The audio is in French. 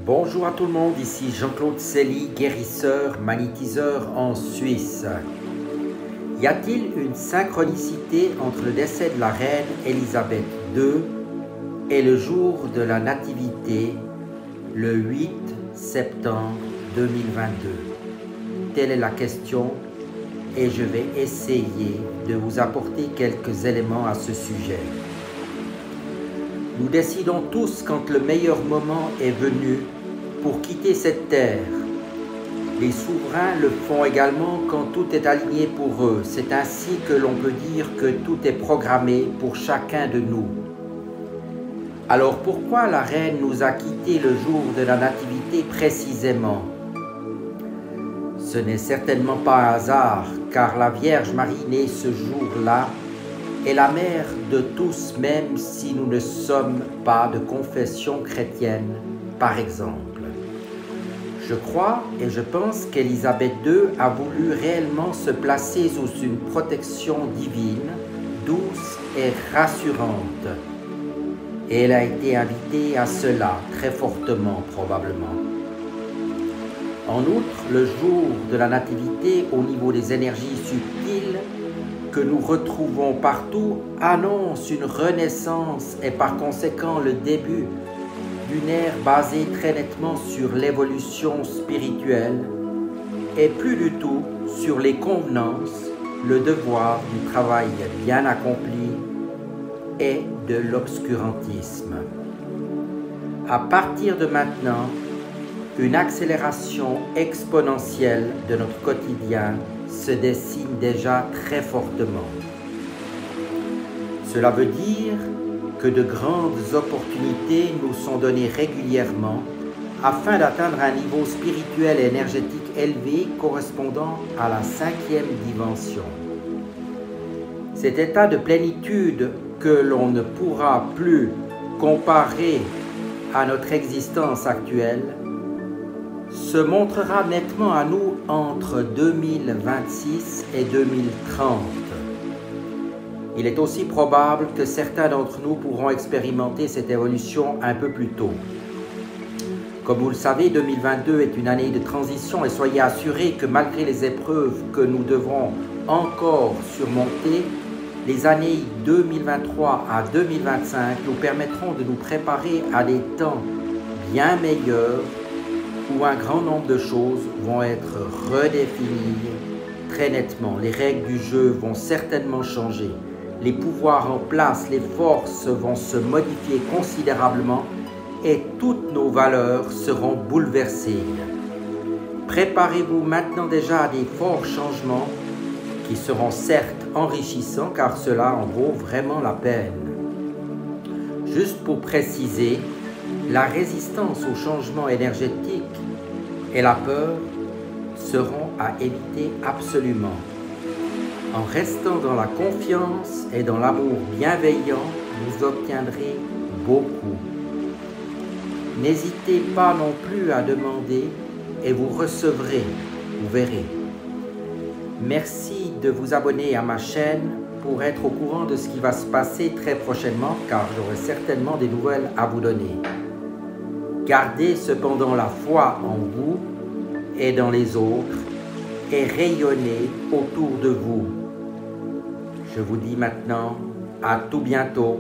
Bonjour à tout le monde, ici Jean-Claude Célie, guérisseur, magnétiseur en Suisse. Y a-t-il une synchronicité entre le décès de la reine Élisabeth II et le jour de la nativité, le 8 septembre 2022? Telle est la question et je vais essayer de vous apporter quelques éléments à ce sujet. Nous décidons tous quand le meilleur moment est venu pour quitter cette terre. Les souverains le font également quand tout est aligné pour eux. C'est ainsi que l'on peut dire que tout est programmé pour chacun de nous. Alors pourquoi la reine nous a quittés le jour de la nativité précisément? Ce n'est certainement pas un hasard, car la Vierge Marie née ce jour-là est la mère de tous, même si nous ne sommes pas de confession chrétienne, par exemple. Je crois et je pense qu'Élisabeth II a voulu réellement se placer sous une protection divine, douce et rassurante. Et elle a été invitée à cela, très fortement probablement. En outre, le jour de la nativité, au niveau des énergies subtiles que nous retrouvons partout, annonce une renaissance et par conséquent le début d'une ère basée très nettement sur l'évolution spirituelle et plus du tout sur les convenances, le devoir du travail bien accompli et de l'obscurantisme. À partir de maintenant, une accélération exponentielle de notre quotidien se dessine déjà très fortement. Cela veut dire que de grandes opportunités nous sont données régulièrement afin d'atteindre un niveau spirituel et énergétique élevé correspondant à la 5e dimension. Cet état de plénitude que l'on ne pourra plus comparer à notre existence actuelle se montrera nettement à nous entre 2026 et 2030. Il est aussi probable que certains d'entre nous pourront expérimenter cette évolution un peu plus tôt. Comme vous le savez, 2022 est une année de transition et soyez assurés que malgré les épreuves que nous devrons encore surmonter, les années 2023 à 2025 nous permettront de nous préparer à des temps bien meilleurs où un grand nombre de choses vont être redéfinies très nettement. Les règles du jeu vont certainement changer. Les pouvoirs en place, les forces vont se modifier considérablement et toutes nos valeurs seront bouleversées. Préparez-vous maintenant déjà à des forts changements qui seront certes enrichissants car cela en vaut vraiment la peine. Juste pour préciser, la résistance au changement énergétique et la peur seront à éviter absolument. En restant dans la confiance et dans l'amour bienveillant, vous obtiendrez beaucoup. N'hésitez pas non plus à demander et vous recevrez, vous verrez. Merci de vous abonner à ma chaîne pour être au courant de ce qui va se passer très prochainement car j'aurai certainement des nouvelles à vous donner. Gardez cependant la foi en vous et dans les autres et rayonnez autour de vous. Je vous dis maintenant à tout bientôt.